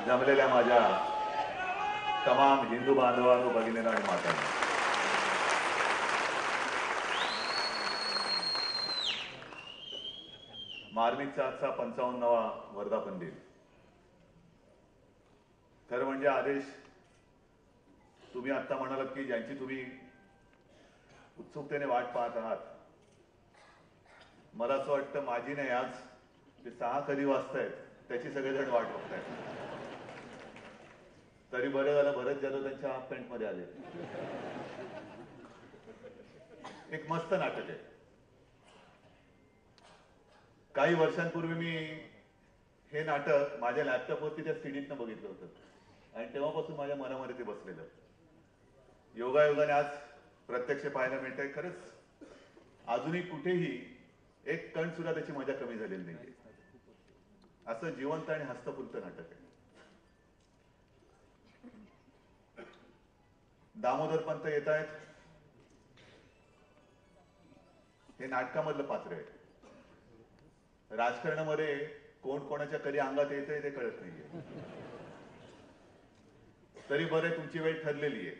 जमलेल्या माझ्या तमाम हिंदू बांधवांनो, भगिनींनो आणि मातांनो, मार्मिकचा आजचा 55वा वर्धापन दिन. खरं म्हणजे आदेश तुम्ही आता म्हणालात की ज्यांची तुम्ही उत्सुकतेने वाट पाहत आहात, मला असं वाटतं माझी नाही, आज ते 6 कधी वाजतायत त्याची सगळेजण वाट बघतायत. तरी बरं झालं भरत जाधव त्यांच्या हाफ पॅन्ट मध्ये आले. एक मस्त नाटक आहे. काही वर्षांपूर्वी मी हे नाटक माझ्या लॅपटॉपवरती त्या सीडीतनं बघितलं होतं आणि तेव्हापासून माझ्या मनामध्ये ते बसलेलं. योगायोगाने आज प्रत्यक्ष पाहायला मिळतंय. खरंच अजूनही कुठेही एक कण सुद्धा त्याची मजा कमी झालेली नाहीये. असं जिवंत आणि हस्तपुलत नाटक आहे. दामोदर पंत येत आहेत, हे नाटकामधलं पात्र आहे. राजकारणामध्ये कोण कोणाच्या कधी अंगात येतंय ते कळत नाहीये. तरी बरे तुमची वेळ ठरलेली आहे,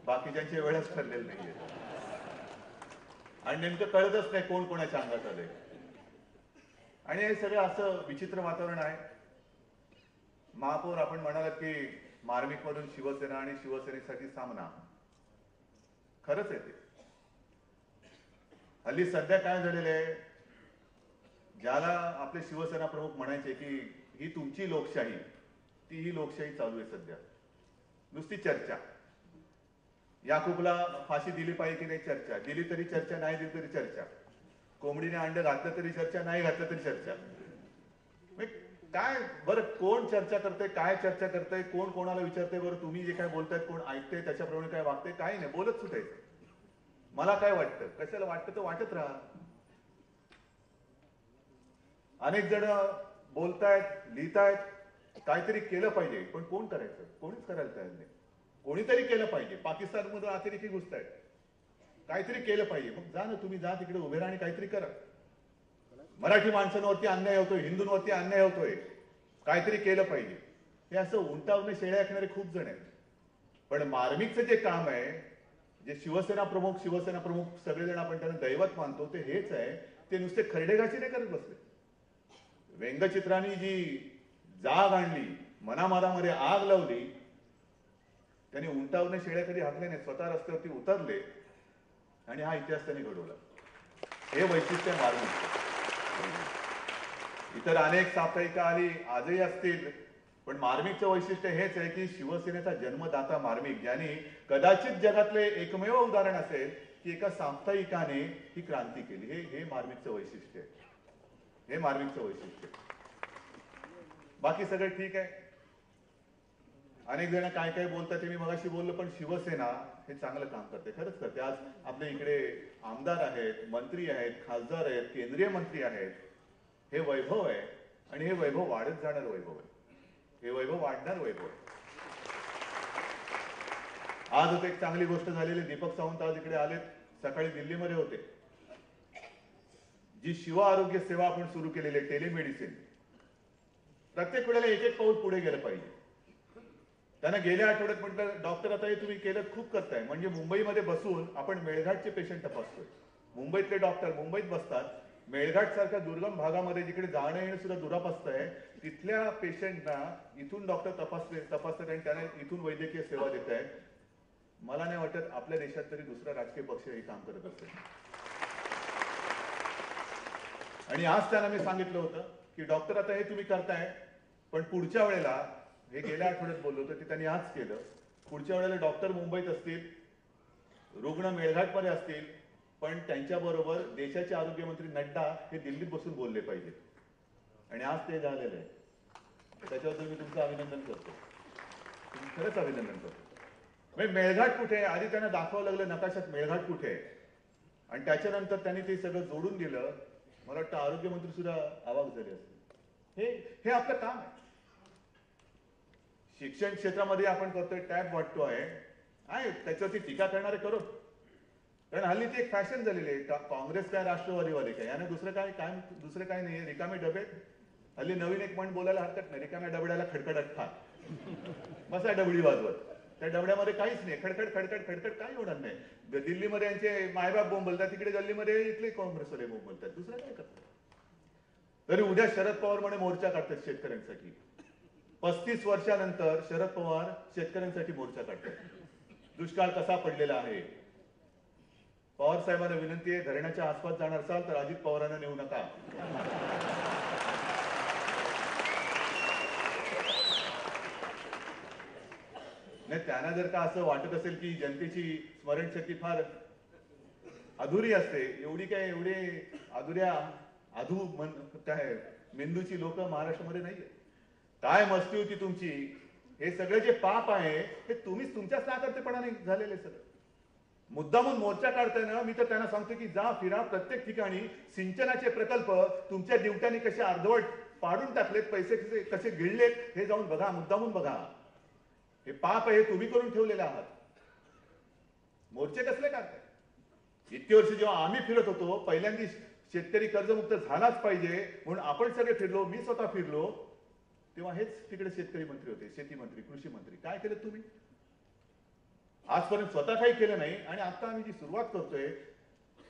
बाकीच्यांची वेळच ठरलेली नाहीये आणि नेमकं कळतच नाही कोण कोणाच्या अंगात आलंय. आणि हे सगळं असं विचित्र वातावरण आहे. महापौर आपण म्हणालात की मार्मिक मधून शिवसेना आणि शिवसेनेसाठी सामना. खरंच आहे ते. हल्ली सध्या काय झालेलं आहे, ज्याला आपले शिवसेना प्रमुख म्हणायचे की ही तुमची लोकशाही, ती ही लोकशाही चालू आहे सध्या. नुसती चर्चा. याकूबला फाशी दिली पाहिजे की नाही चर्चा, दिली तरी चर्चा, नाही दिली तरी चर्चा. कोंबडीने अंड घातलं तरी चर्चा, नाही घातलं तरी चर्चा. काय बरं, कोण चर्चा करतंय, काय चर्चा करतंय, कोण कोणाला विचारतंय, बरं तुम्ही जे काय बोलतायत कोण ऐकतंय, त्याच्याप्रमाणे काय वागतंय, काही नाही, बोलत सुटायचं. मला काय वाटतं, कशाला वाटतं तर वाटत राहा. अनेक जण बोलतायत, लिहितायत, काहीतरी केलं पाहिजे, पण कोण करायचं, कोणीच करायला तयार नाही. कोणीतरी केलं पाहिजे. पाकिस्तानमधून अतिरेकी घुसतायत, काहीतरी केलं पाहिजे. मग जा ना, तुम्ही जा तिकडे उभे राहा आणि काहीतरी करा. मराठी माणसांवरती अन्याय होतोय, हिंदूंवरती अन्याय होतोय, काहीतरी केलं पाहिजे. हे असं उंटावणे शेळ्या ऐकणारे खूप जण आहेत. पण मार्मिकचं जे काम आहे, जे शिवसेना प्रमुख सगळेजण आपण त्यांना दैवत मानतो, ते हेच आहे. ते नुसते खरडेगाची नाही करत बसले. व्यंगचित्रांनी जी जाग आणली, मनामनामध्ये आग लावली, त्यांनी उंटावणे शेळ्या कधी हाकले नाही, स्वतः रस्त्यावरती उतरले आणि हा इतिहास त्यांनी घडवला. हे वैशिष्ट्य मार्मिक. इतर अनेक साप्ताहिका आली, आजही असतील, पण मार्मिकचं वैशिष्ट्य हेच आहे की शिवसेनेचा जन्मदाता मार्मिक, ज्यांनी कदाचित जगातले एकमेव उदाहरण असेल की एका साप्ताहिकाने ही क्रांती केली. हे मार्मिकचं वैशिष्ट्य आहे. हे मार्मिकचं वैशिष्ट्य. बाकी सगळं ठीक आहे. अनेक जण काय काय बोलतात ते मी मगाशी बोललो, पण शिवसेना हे चांगलं काम करते, खरंच करते. आज आपल्या इकडे आमदार आहेत, मंत्री आहेत, खासदार आहेत, केंद्रीय मंत्री आहेत. हे वैभव आहे आणि हे वैभव वाढत जाणार वैभव आहे. हे वैभव वाढणार वैभव आहे. आज एक चांगली गोष्ट झालेली, दीपक सावंत आज इकडे आलेत, सकाळी दिल्लीमध्ये होते. जी शिव आरोग्य सेवा आपण सुरू केलेली आहे, टेलिमेडिसिन, प्रत्येक वेळेला एक एक पाऊल पुढे गेलं पाहिजे. त्यांना गेल्या आठवड्यात म्हटलं, डॉक्टर आता हे तुम्ही केलं खूप करताय, म्हणजे मुंबईमध्ये बसून आपण मेळघाटचे पेशंट तपासतोय. मुंबईतले डॉक्टर मुंबईत बसतात, मेळघाट सारख्या दुर्गम भागामध्ये जिकडे जाणं येणं सुद्धा दुरापस्त आहे, तिथल्या पेशंटना इथून डॉक्टर तपासतात आणि त्यांना इथून वैद्यकीय सेवा देत आहेत. मला नाही वाटत आपल्या देशात तरी दुसरा राजकीय पक्ष हे काम करत असेल. आणि आज त्यांना मी सांगितलं होतं की डॉक्टर आता हे तुम्ही करताय, पण पुढच्या वेळेला, हे गेल्या आठवड्यात बोललो होतं ते त्यांनी आज केलं, पुढच्या वेळेला डॉक्टर मुंबईत असतील, रुग्ण मेळघाटमध्ये असतील, पण त्यांच्याबरोबर देशाचे आरोग्यमंत्री नड्डा हे दिल्लीत बसून बोलले पाहिजे. आणि आज ते झालेलं आहे. त्याच्याबद्दल मी तुमचं अभिनंदन करतो. खरंच अभिनंदन करतो. म्हणजे मेळघाट कुठे आहे, आधी त्यांना दाखवावं लागलं नकाशात मेळघाट कुठे आहे, आणि त्याच्यानंतर त्यांनी ते सगळं जोडून दिलं. मला वाटतं आरोग्यमंत्री सुद्धा अवाक झाले असतील. हे आपलं काम आहे. शिक्षण क्षेत्रामध्ये आपण करतोय, टॅब वाटतो आहे, त्याच्यावरती टीका करणारे करू, कारण हल्ली ती एक फॅशन झालेली आहे. काँग्रेस काय राष्ट्रवादीवादी काय, याने दुसरं काय नाहीये, रिकामे डबे. हल्ली नवीन एक म्हण बोलायला हरकत नाही, रिकाम्या डबड्याला खडखडत ठाक. बसा डबडी वाजवत. त्या डबड्यामध्ये काहीच नाही, खडखड खडखड खडखड काही होणार नाही. दिल्लीमध्ये यांचे मायबाप बोंबलतात, तिकडे गल्लीमध्ये इथले काँग्रेसवाले बोंबलतात, दुसरं काय करतात. तरी उद्या शरद पवार म्हणे मोर्चा काढतात शेतकऱ्यांसाठी. 35 वर्षानंतर शरद पवार शेतकऱ्यांसाठी मोर्चा काढतात. दुष्काळ कसा पडलेला आहे. पवार साहेबांना विनंती आहे, धरणाच्या आसपास जाणार असाल तर अजित पवारांना नेऊ नका. नाही, त्यांना जर का असं वाटत असेल की जनतेची स्मरणशक्ती फार अधुरी असते, एवढे काय मेंदूची लोक महाराष्ट्रामध्ये नाहीये. काय मस्ती होती तुमची. हे सगळे जे पाप आहे हे तुम्हीच तुमच्याच नाकर्तेपणाने झालेले सगळं. मुद्दामून मोर्चा काढताना मी तर त्यांना सांगतो की जा फिरा, प्रत्येक ठिकाणी सिंचनाचे प्रकल्प तुमच्या ड्युट्याने कसे अर्धवट पाडून टाकलेत, पैसे कसे गिळलेत हे जाऊन बघा, मुद्दामून बघा. हे पाप आहे, तुम्ही करून ठेवलेले आहात. मोर्चे कसले काढताय. इतके वर्ष जेव्हा आम्ही फिरत होतो, पहिल्यांदा शेतकरी कर्जमुक्त झालाच पाहिजे म्हणून आपण सगळे फिरलो, मी स्वतः फिरलो, तेव्हा हेच तिकडे शेतकरी मंत्री होते, शेती मंत्री, कृषी मंत्री. काय केलं तुम्ही. आजपर्यंत स्वतः काही केलं नाही. आणि आता आम्ही जी सुरुवात करतोय,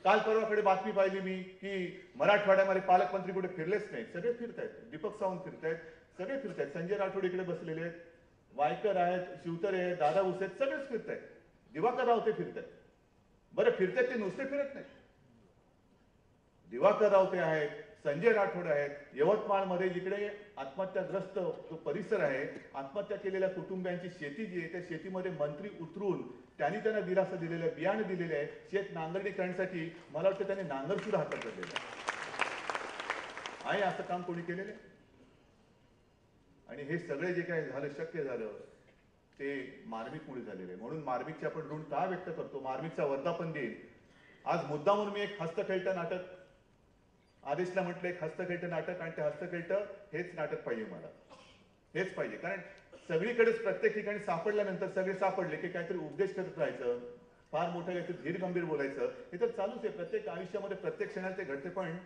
काल परवाकडे बातमी पाहिली मी की मराठवाड्यामध्ये पालकमंत्री कुठे फिरलेच नाही, सगळे फिरतायत. दीपक सावंत फिरतायत, सगळे फिरतायत. संजय राठोड इकडे बसलेले आहेत, वायकर आहेत, शिवतरे आहेत, दादा भुसे आहेत, सगळेच फिरतायत. दिवाकर रावते फिरतायत. बरं, फिरतायत ते नुसते फिरत नाही. दिवाकर रावते आहेत, संजय राठोड आहेत. यवतमाळमध्ये जिकडे आत्महत्याग्रस्त जो परिसर आहे, आत्महत्या केलेल्या कुटुंबियांची शेती जी आहे, त्या शेतीमध्ये मंत्री उतरून त्यांनी त्यांना दिलासा दिलेला आहे, बियाणे दिलेले आहे. शेत नांगरणी करण्यासाठी मला वाटतं त्यांनी नांगर सुद्धा हातात धरलेला आहे. असं काम कोणी केलेलं आहे. आणि हे सगळे जे काही झालं, शक्य झालं ते मार्मिकमुळे झालेलं आहे. म्हणून मार्मिकचे आपण ऋण का व्यक्त करतो. मार्मिकचा वर्धापन दिन आज मुद्दा म्हणून मी एक हस्तखेळतं नाटक आदेशला म्हटलं, एक हस्तखेळतं नाटक. आणि ते हस्तखेळतं हेच नाटक पाहिजे मला, हेच पाहिजे. कारण सगळीकडेच प्रत्येक ठिकाणी सापडल्यानंतर सगळे सापडले की काहीतरी उपदेश करत राहायचं, फार मोठं काहीतरी धीर गंभीर बोलायचं, हे तर चालूच आहे. प्रत्येक आयुष्यामध्ये प्रत्येक क्षणाला ते घडते. पण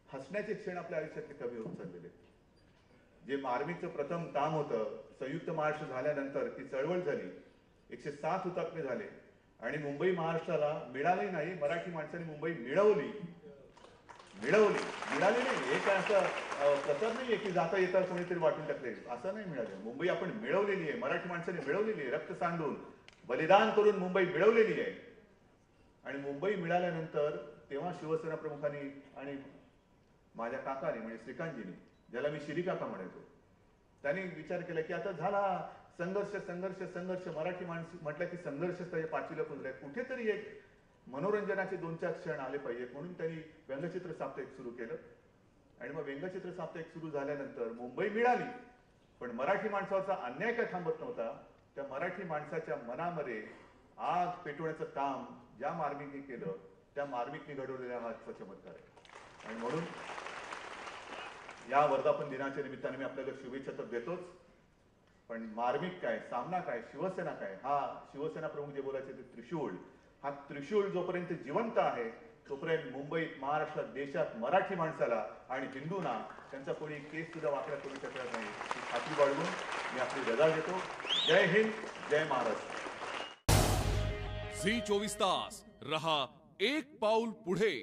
हसण्याचे क्षण आपल्या आयुष्यातले कमी होत चाललेले. जे मार्मिकचं प्रथम काम होतं, संयुक्त महाराष्ट्र झाल्यानंतर ती चळवळ झाली, 107 हुतात्मे झाले आणि मुंबई महाराष्ट्राला मिळाली नाही. मराठी माणसाने मुंबई मिळवली मिळाली नाही. हे काय असं प्रसार नाहीये की जाता येता कोणीतरी वाटून टाकले, असं नाही मिळालं. मुंबई आपण मिळवलेली आहे, मराठी माणसाने मिळवलेली आहे. रक्त सांडून बलिदान करून मुंबई मिळवलेली आहे. आणि मुंबई मिळाल्यानंतर तेव्हा शिवसेना प्रमुखांनी आणि माझ्या काकाने म्हणजे श्रीकांतजींनी, ज्याला मी श्री काका म्हणायचो, त्यांनी विचार केला की आता झाला संघर्ष संघर्ष संघर्ष. मराठी माणसं म्हटलं की संघर्ष पाचवीला पुजलाय, कुठेतरी एक मनोरंजनाचे 2-4 क्षण आले पाहिजेत. म्हणून त्यांनी व्यंगचित्र साप्ताहिक सुरू केलं. आणि मग व्यंगचित्र साप्ताहिक सुरू झाल्यानंतर मुंबई मिळाली, पण मराठी माणसाचा अन्याय काय थांबत नव्हता. त्या मराठी माणसाच्या मनामध्ये आग पेटवण्याचं काम ज्या मार्मिकने केलं, त्या मार्मिकने घडवलेला हा चमत्कार आहे. आणि म्हणून या वर्धापन दिनाच्या निमित्ताने मी आपल्याला शुभेच्छा तर देतोच, पण मार्मिक काय, सामना काय, शिवसेना काय, हा शिवसेना प्रमुख जे बोलायचे ते त्रिशूळ, हा त्रिशूळ जोपर्यंत जिवंत आहे तोपर्यंत मुंबईत, महाराष्ट्रात, देशात मराठी माणसाला आणि हिंदूंना त्यांचा कोणी केस सुद्धा वाकड्या करू शकत नाही. ही खात्री बाळगून मी आपली रजा घेतो. जय हिंद, जय महाराष्ट्र. झी 24 तास रहा एक पाऊल पुढे.